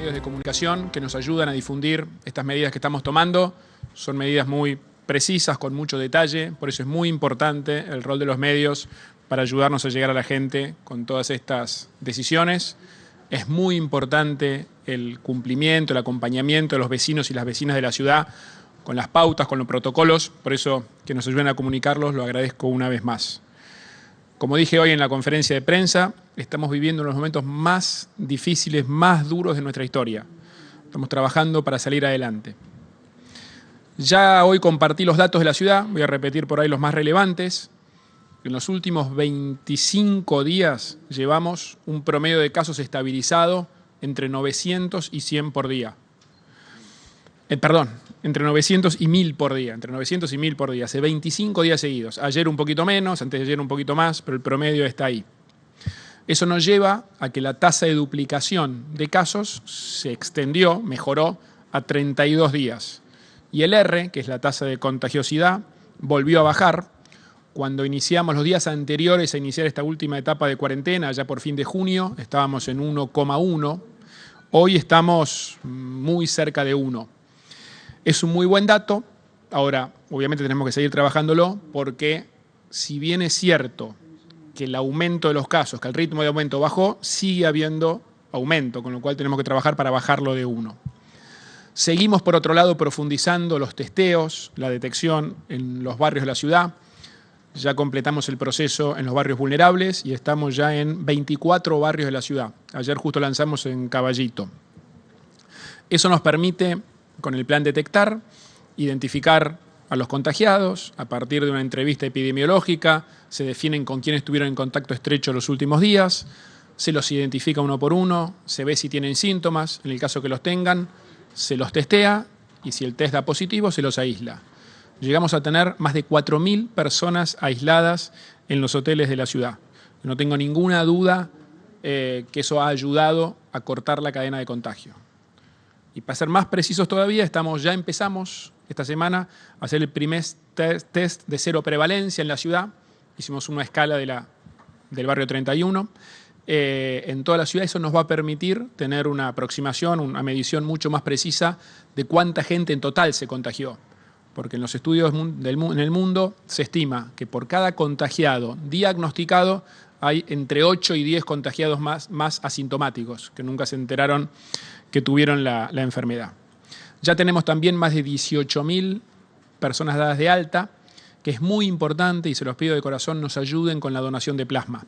medios de comunicación que nos ayudan a difundir estas medidas que estamos tomando. Son medidas muy precisas, con mucho detalle, por eso es muy importante el rol de los medios para ayudarnos a llegar a la gente con todas estas decisiones. Es muy importante el cumplimiento, el acompañamiento de los vecinos y las vecinas de la ciudad con las pautas, con los protocolos, por eso que nos ayuden a comunicarlos, lo agradezco una vez más. Como dije hoy en la conferencia de prensa, estamos viviendo los momentos más difíciles, más duros de nuestra historia. Estamos trabajando para salir adelante. Ya hoy compartí los datos de la ciudad, voy a repetir por ahí los más relevantes. En los últimos 25 días llevamos un promedio de casos estabilizado entre 900 y 100 por día. Entre 900 y 1000 por día, hace 25 días seguidos. Ayer un poquito menos, antes de ayer un poquito más, pero el promedio está ahí. Eso nos lleva a que la tasa de duplicación de casos se extendió, mejoró a 32 días. Y el R, que es la tasa de contagiosidad, volvió a bajar. Cuando iniciamos los días anteriores a iniciar esta última etapa de cuarentena, ya por fin de junio, estábamos en 1,1. Hoy estamos muy cerca de 1. Es un muy buen dato. Ahora, obviamente tenemos que seguir trabajándolo porque si bien es cierto que el aumento de los casos, que el ritmo de aumento bajó, sigue habiendo aumento, con lo cual tenemos que trabajar para bajarlo de 1. Seguimos, por otro lado, profundizando los testeos, la detección en los barrios de la ciudad. Ya completamos el proceso en los barrios vulnerables y estamos ya en 24 barrios de la ciudad. Ayer justo lanzamos en Caballito. Eso nos permite, con el plan detectar, identificar a los contagiados. A partir de una entrevista epidemiológica se definen con quiénes estuvieron en contacto estrecho los últimos días, se los identifica uno por uno, se ve si tienen síntomas, en el caso que los tengan, se los testea y si el test da positivo se los aísla. Llegamos a tener más de 4.000 personas aisladas en los hoteles de la ciudad. No tengo ninguna duda que eso ha ayudado a cortar la cadena de contagio. Y para ser más precisos todavía, ya empezamos esta semana a hacer el primer test de cero prevalencia en la ciudad. Hicimos una escala del barrio 31. En toda la ciudad eso nos va a permitir tener una aproximación, una medición mucho más precisa de cuánta gente en total se contagió. Porque en los estudios en el mundo se estima que por cada contagiado diagnosticado hay entre 8 y 10 contagiados más asintomáticos, que nunca se enteraron que tuvieron la enfermedad. Ya tenemos también más de 18.000 personas dadas de alta, que es muy importante y se los pido de corazón nos ayuden con la donación de plasma.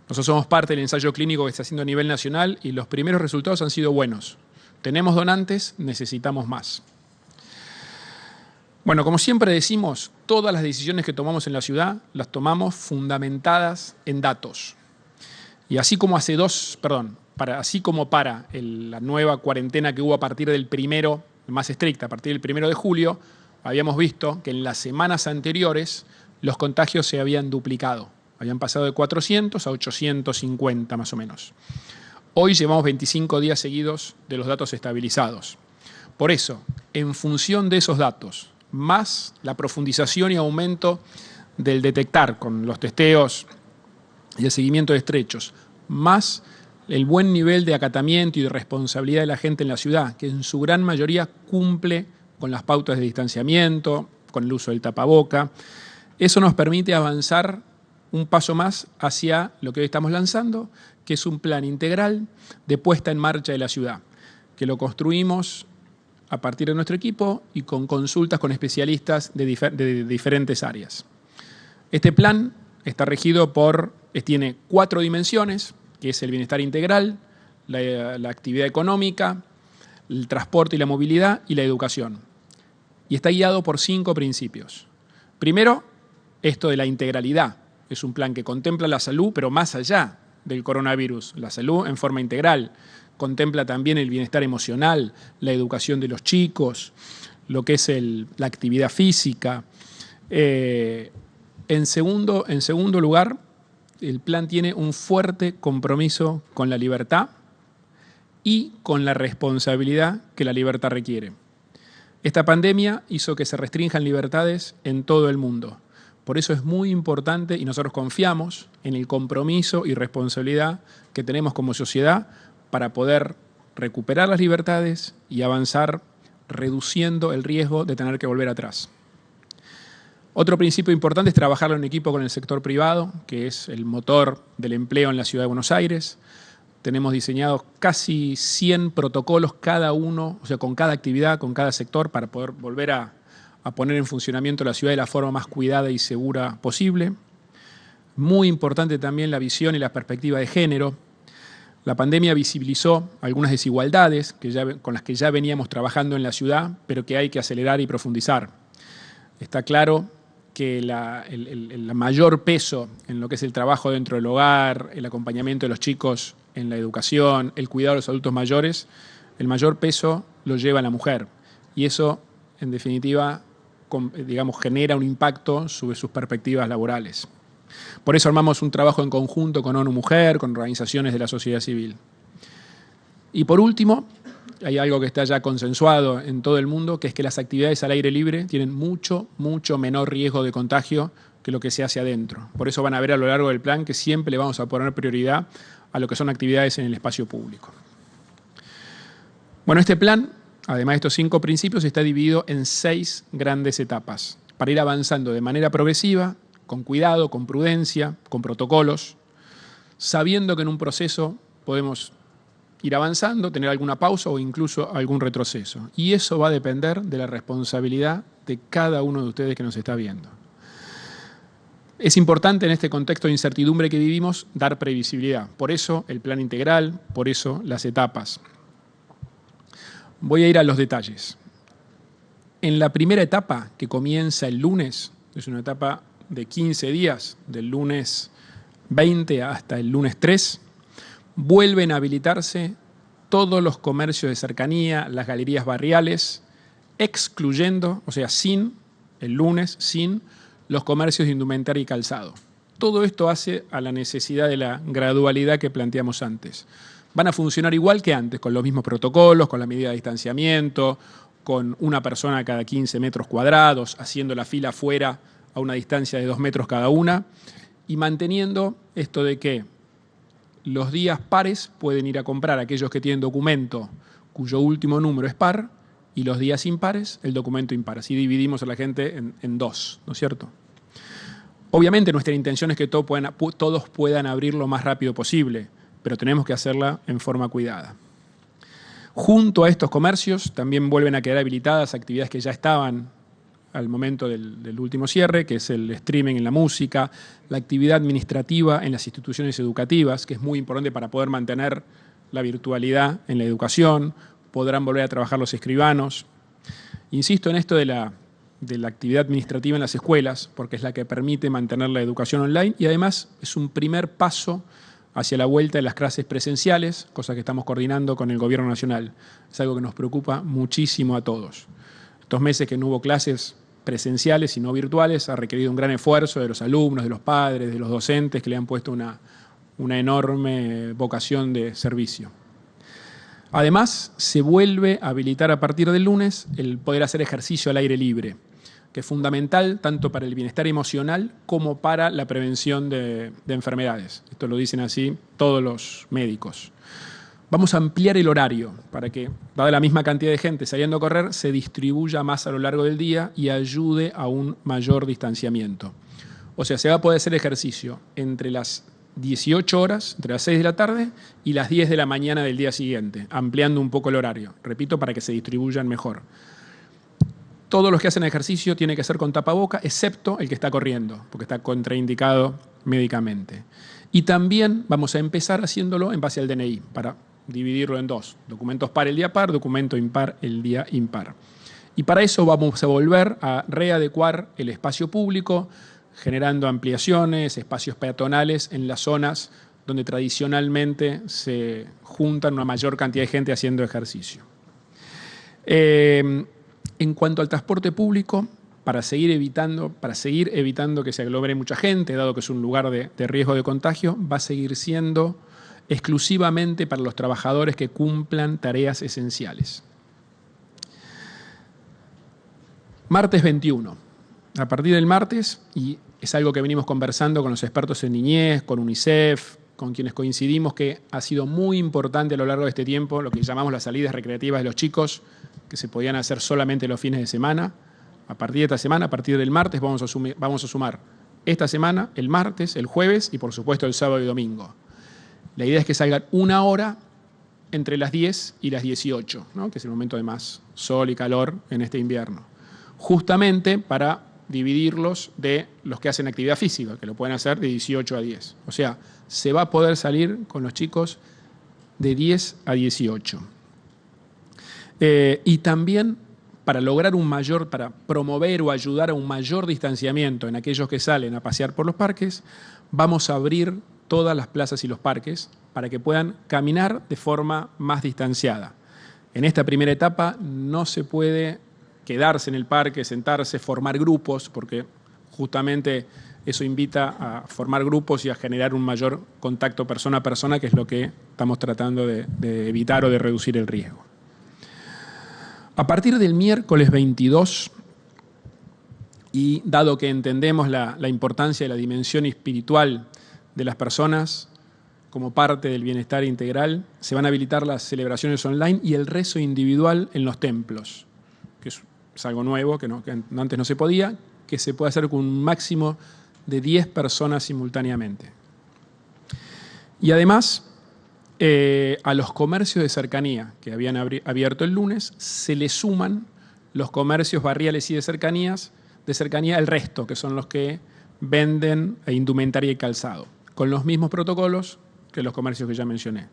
Nosotros somos parte del ensayo clínico que está haciendo a nivel nacional y los primeros resultados han sido buenos. Tenemos donantes, necesitamos más. Bueno, como siempre decimos, todas las decisiones que tomamos en la ciudad las tomamos fundamentadas en datos. Y así como para la nueva cuarentena que hubo a partir del primero, más estricta, a partir del 1 de julio, habíamos visto que en las semanas anteriores los contagios se habían duplicado. Habían pasado de 400 a 850 más o menos. Hoy llevamos 25 días seguidos de los datos estabilizados. Por eso, en función de esos datos, más la profundización y aumento del detectar con los testeos y el seguimiento de estrechos, más el buen nivel de acatamiento y de responsabilidad de la gente en la ciudad, que en su gran mayoría cumple con las pautas de distanciamiento, con el uso del tapaboca. Eso nos permite avanzar un paso más hacia lo que hoy estamos lanzando, que es un plan integral de puesta en marcha de la ciudad, que lo construimos a partir de nuestro equipo y con consultas con especialistas de diferentes áreas. Este plan está regido tiene 4 dimensiones, que es el bienestar integral, la actividad económica, el transporte y la movilidad y la educación. Y está guiado por 5 principios. Primero, esto de la integralidad. Es un plan que contempla la salud, pero más allá del coronavirus, la salud en forma integral. Contempla también el bienestar emocional, la educación de los chicos, lo que es la actividad física. En segundo lugar, el plan tiene un fuerte compromiso con la libertad y con la responsabilidad que la libertad requiere. Esta pandemia hizo que se restrinjan libertades en todo el mundo. Por eso es muy importante y nosotros confiamos en el compromiso y responsabilidad que tenemos como sociedad para poder recuperar las libertades y avanzar reduciendo el riesgo de tener que volver atrás. Otro principio importante es trabajar en equipo con el sector privado, que es el motor del empleo en la Ciudad de Buenos Aires. Tenemos diseñados casi 100 protocolos cada uno, o sea, con cada actividad, con cada sector, para poder volver a poner en funcionamiento la ciudad de la forma más cuidada y segura posible. Muy importante también la visión y la perspectiva de género. La pandemia visibilizó algunas desigualdades con las que ya veníamos trabajando en la ciudad, pero que hay que acelerar y profundizar. Está claro que el mayor peso en lo que es el trabajo dentro del hogar, el acompañamiento de los chicos en la educación, el cuidado de los adultos mayores, el mayor peso lo lleva la mujer. Y eso, en definitiva, genera un impacto sobre sus perspectivas laborales. Por eso armamos un trabajo en conjunto con ONU Mujer, con organizaciones de la sociedad civil. Y por último, hay algo que está ya consensuado en todo el mundo, que es que las actividades al aire libre tienen mucho menor riesgo de contagio que lo que se hace adentro. Por eso van a ver a lo largo del plan que siempre le vamos a poner prioridad a lo que son actividades en el espacio público. Bueno, este plan, además de estos 5 principios, está dividido en 6 grandes etapas para ir avanzando de manera progresiva, con cuidado, con prudencia, con protocolos, sabiendo que en un proceso podemos ir avanzando, tener alguna pausa o incluso algún retroceso. Y eso va a depender de la responsabilidad de cada uno de ustedes que nos está viendo. Es importante en este contexto de incertidumbre que vivimos dar previsibilidad. Por eso el plan integral, por eso las etapas. Voy a ir a los detalles. En la primera etapa, que comienza el lunes, es una etapa de 15 días, del lunes 20 hasta el lunes 3, vuelven a habilitarse todos los comercios de cercanía, las galerías barriales, excluyendo, o sea, el lunes, sin los comercios de indumentaria y calzado. Todo esto hace a la necesidad de la gradualidad que planteamos antes. Van a funcionar igual que antes, con los mismos protocolos, con la medida de distanciamiento, con una persona cada 15 metros cuadrados, haciendo la fila afuera a una distancia de 2 metros cada una, y manteniendo esto de que los días pares pueden ir a comprar aquellos que tienen documento cuyo último número es par, y los días impares, el documento impar. Así dividimos a la gente en 2, ¿no es cierto? Obviamente nuestra intención es que todos puedan abrir lo más rápido posible, pero tenemos que hacerla en forma cuidada. Junto a estos comercios también vuelven a quedar habilitadas actividades que ya estaban al momento del último cierre, que es el streaming en la música, la actividad administrativa en las instituciones educativas, que es muy importante para poder mantener la virtualidad en la educación. Podrán volver a trabajar los escribanos. Insisto en esto de la actividad administrativa en las escuelas, porque es la que permite mantener la educación online y además es un primer paso hacia la vuelta de las clases presenciales, cosa que estamos coordinando con el Gobierno Nacional. Es algo que nos preocupa muchísimo a todos. Estos meses que no hubo clases presenciales y no virtuales ha requerido un gran esfuerzo de los alumnos, de los padres, de los docentes que le han puesto una enorme vocación de servicio. Además, se vuelve a habilitar a partir del lunes el poder hacer ejercicio al aire libre, que es fundamental tanto para el bienestar emocional como para la prevención de enfermedades. Esto lo dicen así todos los médicos. Vamos a ampliar el horario para que, dada la misma cantidad de gente saliendo a correr, se distribuya más a lo largo del día y ayude a un mayor distanciamiento. O sea, se va a poder hacer ejercicio entre las 18 horas, entre las 6 de la tarde y las 10 de la mañana del día siguiente, ampliando un poco el horario. Repito, para que se distribuyan mejor. Todos los que hacen ejercicio tienen que hacer con tapaboca, excepto el que está corriendo, porque está contraindicado médicamente. Y también vamos a empezar haciéndolo en base al DNI, para dividirlo en 2. Documentos par el día par, documento impar el día impar. Y para eso vamos a volver a readecuar el espacio público, generando ampliaciones, espacios peatonales en las zonas donde tradicionalmente se juntan una mayor cantidad de gente haciendo ejercicio. En cuanto al transporte público, para seguir evitando que se aglomere mucha gente, dado que es un lugar de riesgo de contagio, va a seguir siendo exclusivamente para los trabajadores que cumplan tareas esenciales. Martes 21. A partir del martes, y es algo que venimos conversando con los expertos en niñez, con UNICEF, con quienes coincidimos que ha sido muy importante a lo largo de este tiempo lo que llamamos las salidas recreativas de los chicos, que se podían hacer solamente los fines de semana. A partir de esta semana, a partir del martes, vamos a sumar esta semana, el martes, el jueves y por supuesto el sábado y domingo. La idea es que salgan una hora entre las 10 y las 18, ¿no? Que es el momento de más sol y calor en este invierno. Justamente para dividirlos de los que hacen actividad física, que lo pueden hacer de 18 a 10. O sea, se va a poder salir con los chicos de 10 a 18. Y también para promover o ayudar a un mayor distanciamiento en aquellos que salen a pasear por los parques, vamos a abrir todas las plazas y los parques para que puedan caminar de forma más distanciada. En esta primera etapa no se puede quedarse en el parque, sentarse, formar grupos, porque justamente eso invita a formar grupos y a generar un mayor contacto persona a persona, que es lo que estamos tratando de evitar o de reducir el riesgo. A partir del miércoles 22, y dado que entendemos la importancia de la dimensión espiritual de las personas como parte del bienestar integral, se van a habilitar las celebraciones online y el rezo individual en los templos, que es algo nuevo, que antes no se podía, que se puede hacer con un máximo de 10 personas simultáneamente. Y además, a los comercios de cercanía que habían abierto el lunes, se le suman los comercios barriales y de cercanía el resto, que son los que venden indumentaria y calzado, con los mismos protocolos que los comercios que ya mencioné.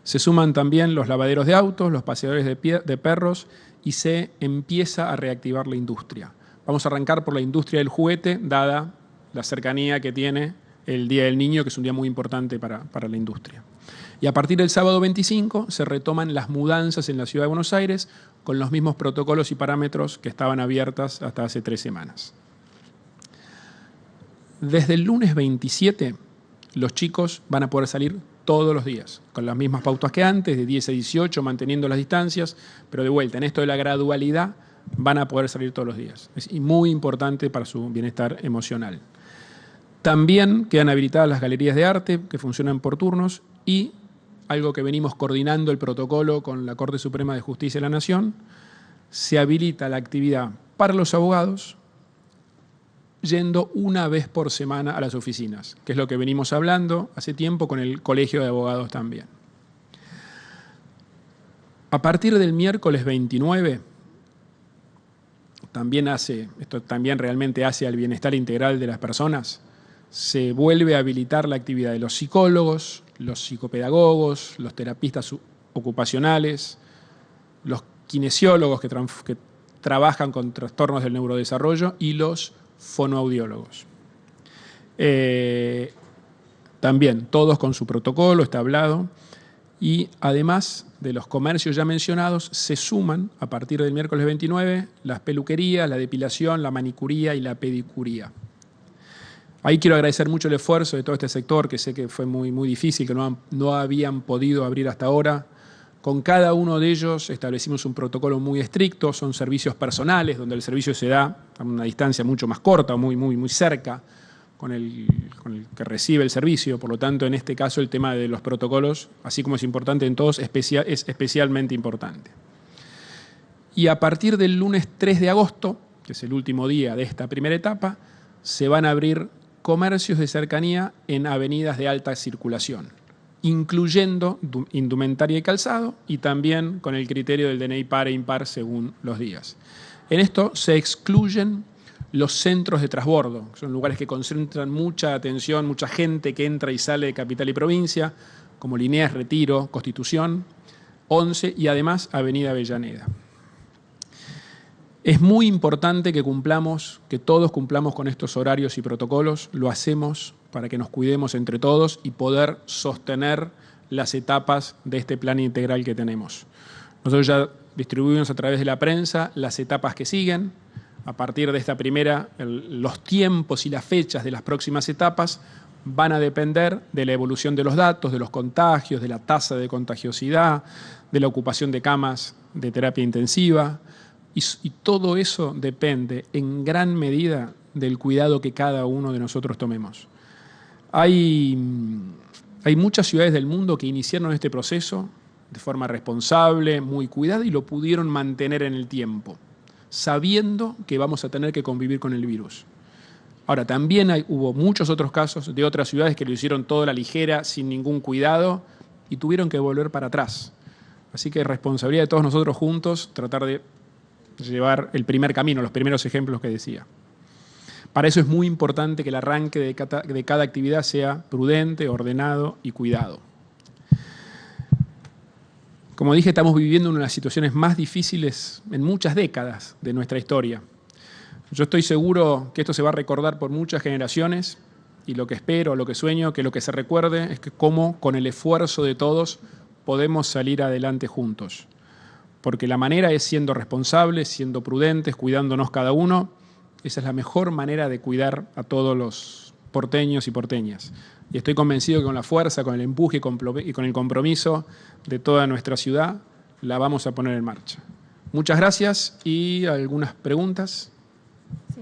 Se suman también los lavaderos de autos, los paseadores de perros y se empieza a reactivar la industria. Vamos a arrancar por la industria del juguete, dada la cercanía que tiene el Día del Niño, que es un día muy importante para la industria. Y a partir del sábado 25 se retoman las mudanzas en la Ciudad de Buenos Aires con los mismos protocolos y parámetros que estaban abiertas hasta hace 3 semanas. Desde el lunes 27, los chicos van a poder salir todos los días, con las mismas pautas que antes, de 10 a 18, manteniendo las distancias, pero de vuelta, en esto de la gradualidad, van a poder salir todos los días. Es muy importante para su bienestar emocional. También quedan habilitadas las galerías de arte, que funcionan por turnos, y algo que venimos coordinando el protocolo con la Corte Suprema de Justicia de la Nación, se habilita la actividad para los abogados, yendo una vez por semana a las oficinas, que es lo que venimos hablando hace tiempo con el Colegio de Abogados también. A partir del miércoles 29, esto también realmente hace al bienestar integral de las personas, se vuelve a habilitar la actividad de los psicólogos, los psicopedagogos, los terapistas ocupacionales, los kinesiólogos que trabajan con trastornos del neurodesarrollo y los fonoaudiólogos. También todos con su protocolo, está hablado, y además de los comercios ya mencionados, se suman a partir del miércoles 29 las peluquerías, la depilación, la manicuría y la pedicuría. Ahí quiero agradecer mucho el esfuerzo de todo este sector, que sé que fue muy, muy difícil, que no habían podido abrir hasta ahora. Con cada uno de ellos establecimos un protocolo muy estricto, son servicios personales, donde el servicio se da a una distancia mucho más corta, muy, muy, muy cerca con el que recibe el servicio. Por lo tanto, en este caso, el tema de los protocolos, así como es importante en todos, es especialmente importante. Y a partir del lunes 3 de agosto, que es el último día de esta primera etapa, se van a abrir comercios de cercanía en avenidas de alta circulación, incluyendo indumentaria y calzado, y también con el criterio del DNI par e impar según los días. En esto se excluyen los centros de transbordo, que son lugares que concentran mucha atención, mucha gente que entra y sale de capital y provincia, como Liniers, Retiro, Constitución, 11 y además Avenida Avellaneda. Es muy importante que todos cumplamos con estos horarios y protocolos. Lo hacemos para que nos cuidemos entre todos y poder sostener las etapas de este plan integral que tenemos. Nosotros ya distribuimos a través de la prensa las etapas que siguen. A partir de esta primera, los tiempos y las fechas de las próximas etapas van a depender de la evolución de los datos, de los contagios, de la tasa de contagiosidad, de la ocupación de camas de terapia intensiva. Y todo eso depende en gran medida del cuidado que cada uno de nosotros tomemos. Hay Hay muchas ciudades del mundo que iniciaron este proceso de forma responsable, muy cuidada, y lo pudieron mantener en el tiempo, sabiendo que vamos a tener que convivir con el virus. Ahora, también hubo muchos otros casos de otras ciudades que lo hicieron todo a la ligera, sin ningún cuidado, y tuvieron que volver para atrás. Así que es responsabilidad de todos nosotros juntos tratar de llevar el primer camino, los primeros ejemplos que decía. Para eso es muy importante que el arranque de cada actividad sea prudente, ordenado y cuidado. Como dije, estamos viviendo una de las situaciones más difíciles en muchas décadas de nuestra historia. Yo estoy seguro que esto se va a recordar por muchas generaciones, y lo que espero, lo que sueño, que lo que se recuerde es que cómo, con el esfuerzo de todos, podemos salir adelante juntos. Porque la manera es siendo responsables, siendo prudentes, cuidándonos cada uno. Esa es la mejor manera de cuidar a todos los porteños y porteñas. Y estoy convencido que con la fuerza, con el empuje y con el compromiso de toda nuestra ciudad, la vamos a poner en marcha. Muchas gracias y algunas preguntas. Sí.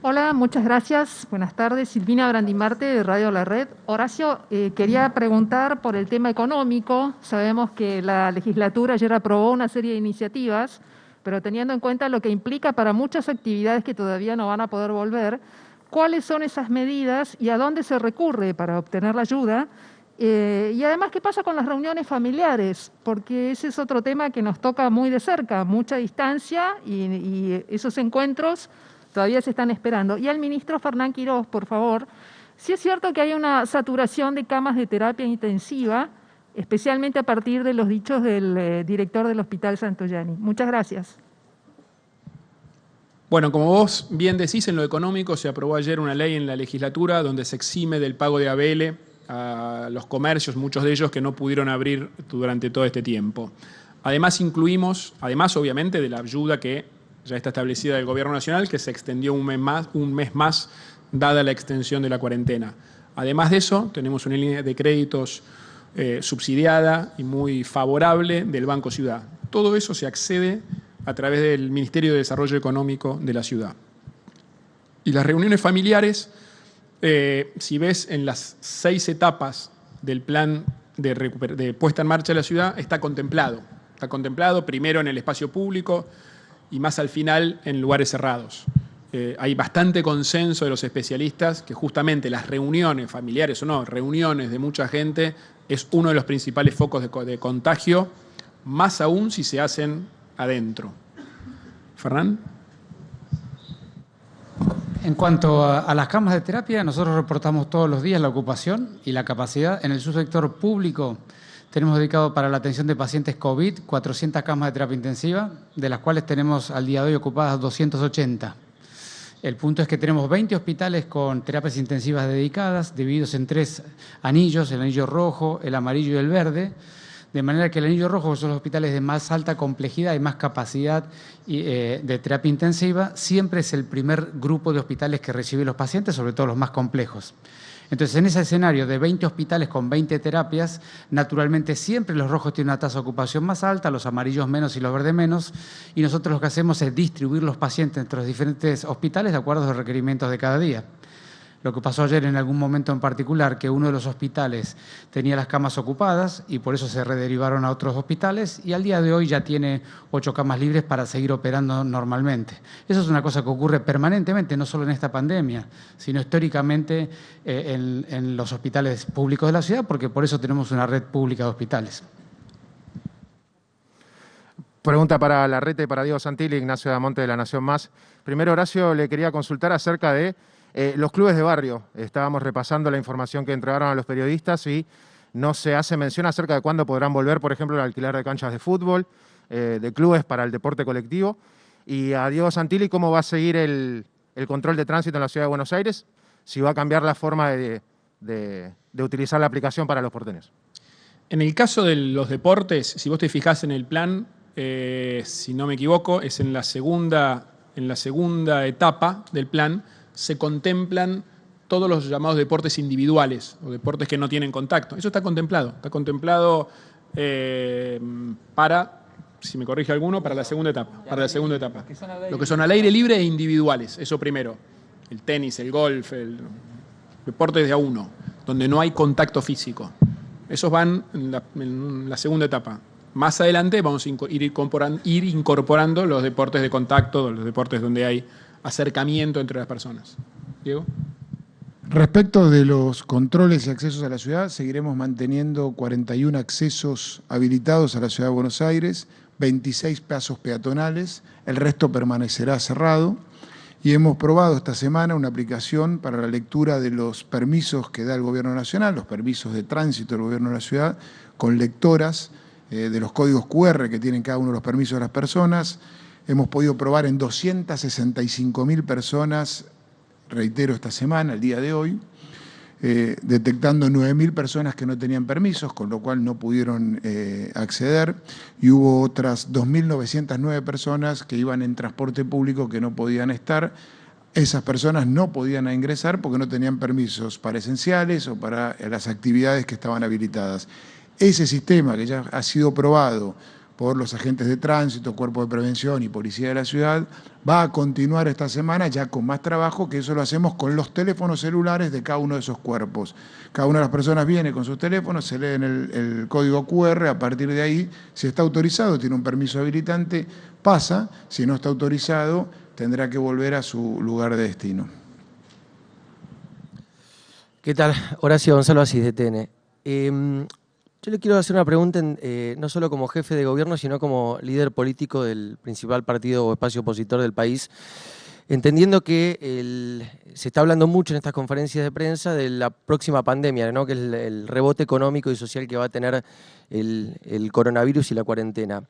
Hola, muchas gracias. Buenas tardes. Silvina Brandimarte, de Radio La Red. Horacio, quería preguntar por el tema económico. Sabemos que la legislatura ayer aprobó una serie de iniciativas, pero teniendo en cuenta lo que implica para muchas actividades que todavía no van a poder volver, ¿cuáles son esas medidas y a dónde se recurre para obtener la ayuda? Y además, ¿qué pasa con las reuniones familiares? Porque ese es otro tema que nos toca muy de cerca, mucha distancia, y esos encuentros todavía se están esperando. Y al ministro Fernán Quirós, por favor, sí es cierto que hay una saturación de camas de terapia intensiva, especialmente a partir de los dichos del director del Hospital Santoyani. Muchas gracias. Bueno, como vos bien decís, en lo económico se aprobó ayer una ley en la legislatura donde se exime del pago de ABL a los comercios, muchos de ellos que no pudieron abrir durante todo este tiempo. Además incluimos, obviamente de la ayuda que ya está establecida del Gobierno Nacional, que se extendió un mes más, dada la extensión de la cuarentena. Además de eso, tenemos una línea de créditos subsidiada y muy favorable del Banco Ciudad. Todo eso se accede a través del Ministerio de Desarrollo Económico de la ciudad. Y las reuniones familiares, si ves en las 6 etapas del plan de puesta en marcha de la ciudad, está contemplado. Está contemplado primero en el espacio público y más al final en lugares cerrados. Hay bastante consenso de los especialistas que justamente las reuniones familiares o no, reuniones de mucha gente, es uno de los principales focos de contagio, más aún si se hacen adentro. ¿Fernán? En cuanto a las camas de terapia, nosotros reportamos todos los días la ocupación y la capacidad. En el subsector público tenemos dedicado para la atención de pacientes COVID 400 camas de terapia intensiva, de las cuales tenemos al día de hoy ocupadas 280. El punto es que tenemos 20 hospitales con terapias intensivas dedicadas, divididos en 3 anillos, el anillo rojo, el amarillo y el verde, de manera que el anillo rojo, que son los hospitales de más alta complejidad y más capacidad de terapia intensiva, siempre es el primer grupo de hospitales que recibe los pacientes, sobre todo los más complejos. Entonces, en ese escenario de 20 hospitales con 20 terapias, naturalmente siempre los rojos tienen una tasa de ocupación más alta, los amarillos menos y los verdes menos, y nosotros lo que hacemos es distribuir los pacientes entre los diferentes hospitales de acuerdo a los requerimientos de cada día. Lo que pasó ayer en algún momento en particular, que uno de los hospitales tenía las camas ocupadas y por eso se rederivaron a otros hospitales, y al día de hoy ya tiene 8 camas libres para seguir operando normalmente. Eso es una cosa que ocurre permanentemente, no solo en esta pandemia, sino históricamente en los hospitales públicos de la ciudad, porque por eso tenemos una red pública de hospitales. Pregunta para Larreta y para Diego Santilli, Ignacio Damonte de La Nación Más. Primero, Horacio, le quería consultar acerca de los clubes de barrio. Estábamos repasando la información que entregaron a los periodistas y no se hace mención acerca de cuándo podrán volver, por ejemplo, el alquiler de canchas de fútbol, de clubes para el deporte colectivo. Y a Diego Santilli, ¿cómo va a seguir el control de tránsito en la Ciudad de Buenos Aires? Si va a cambiar la forma de utilizar la aplicación para los porteños. En el caso de los deportes, si vos te fijás en el plan, si no me equivoco, es en la segunda etapa del plan, se contemplan todos los llamados deportes individuales o deportes que no tienen contacto. Eso está contemplado para, si me corrige alguno, para la segunda etapa. Lo que son al aire libre e individuales, eso primero. El tenis, el golf, el deporte de a uno, donde no hay contacto físico. Esos van en la segunda etapa. Más adelante vamos a ir incorporando los deportes de contacto, los deportes donde hay acercamiento entre las personas. Diego. Respecto de los controles y accesos a la ciudad, seguiremos manteniendo 41 accesos habilitados a la ciudad de Buenos Aires, 26 pasos peatonales, el resto permanecerá cerrado. Y hemos probado esta semana una aplicación para la lectura de los permisos que da el Gobierno Nacional, los permisos de tránsito del Gobierno de la ciudad, con lectoras de los códigos QR que tienen cada uno de los permisos de las personas. Hemos podido probar en 265.000 personas, reitero, esta semana, el día de hoy, detectando 9.000 personas que no tenían permisos, con lo cual no pudieron acceder, y hubo otras 2.909 personas que iban en transporte público que no podían estar. Esas personas no podían ingresar porque no tenían permisos para esenciales o para las actividades que estaban habilitadas. Ese sistema, que ya ha sido probado por los agentes de tránsito, cuerpo de prevención y policía de la ciudad, va a continuar esta semana ya con más trabajo, que eso lo hacemos con los teléfonos celulares de cada uno de esos cuerpos. Cada una de las personas viene con sus teléfonos, se leen el código QR, a partir de ahí, si está autorizado, tiene un permiso habilitante, pasa, si no está autorizado, tendrá que volver a su lugar de destino. ¿Qué tal? Horacio Gonzalo Asís, de TN. Yo le quiero hacer una pregunta, no solo como jefe de gobierno, sino como líder político del principal partido o espacio opositor del país, entendiendo que se está hablando mucho en estas conferencias de prensa de la próxima pandemia, ¿no? Que es el rebote económico y social que va a tener el coronavirus y la cuarentena.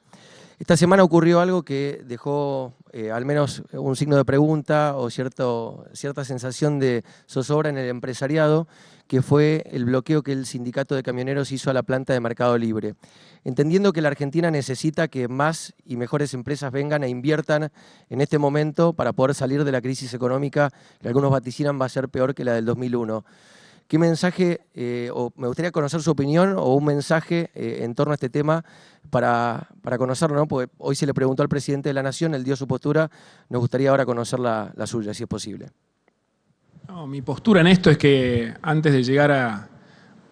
Esta semana ocurrió algo que dejó al menos un signo de pregunta o cierta sensación de zozobra en el empresariado, que fue el bloqueo que el sindicato de camioneros hizo a la planta de Mercado Libre. Entendiendo que la Argentina necesita que más y mejores empresas vengan e inviertan en este momento para poder salir de la crisis económica que algunos vaticinan va a ser peor que la del 2001. ¿Qué mensaje, o me gustaría conocer su opinión o un mensaje en torno a este tema para conocerlo, ¿no? Porque hoy se le preguntó al presidente de la Nación, él dio su postura, nos gustaría ahora conocer la suya, si es posible. No, mi postura en esto es que antes de llegar a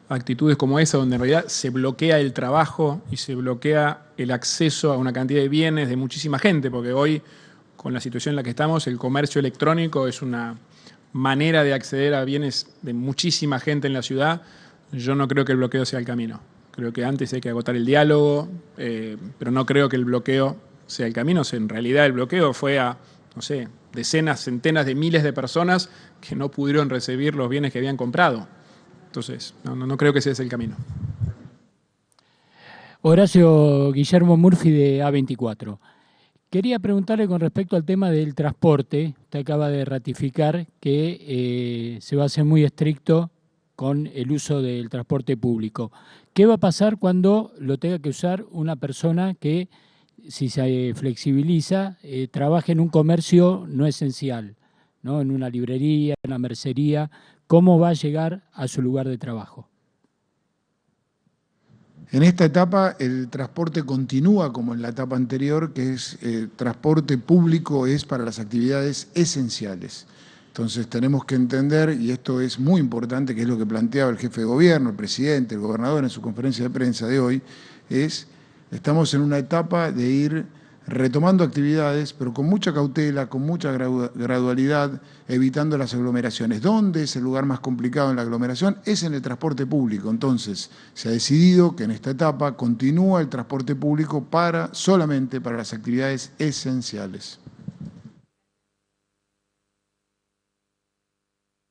actitudes como esa, donde en realidad se bloquea el trabajo y se bloquea el acceso a una cantidad de bienes de muchísima gente, porque hoy, con la situación en la que estamos, el comercio electrónico es una manera de acceder a bienes de muchísima gente en la ciudad. Yo no creo que el bloqueo sea el camino. Creo que antes hay que agotar el diálogo, pero no creo que el bloqueo sea el camino. O sea, en realidad el bloqueo fue a, no sé, decenas, centenas de miles de personas que no pudieron recibir los bienes que habían comprado. Entonces, no creo que ese es el camino. Horacio Guillermo Murphy, de A24. Quería preguntarle con respecto al tema del transporte. Usted acaba de ratificar que se va a hacer muy estricto con el uso del transporte público. ¿Qué va a pasar cuando lo tenga que usar una persona que, si se flexibiliza, trabaje en un comercio no esencial, ¿no? En una librería, en una mercería? ¿Cómo va a llegar a su lugar de trabajo? En esta etapa el transporte continúa como en la etapa anterior, que es transporte público es para las actividades esenciales. Entonces tenemos que entender, y esto es muy importante, que es lo que planteaba el jefe de gobierno, el presidente, el gobernador en su conferencia de prensa de hoy, estamos en una etapa de ir retomando actividades, pero con mucha cautela, con mucha gradualidad, evitando las aglomeraciones. ¿Dónde es el lugar más complicado en la aglomeración? Es en el transporte público. Entonces, se ha decidido que en esta etapa continúa el transporte público solamente para las actividades esenciales.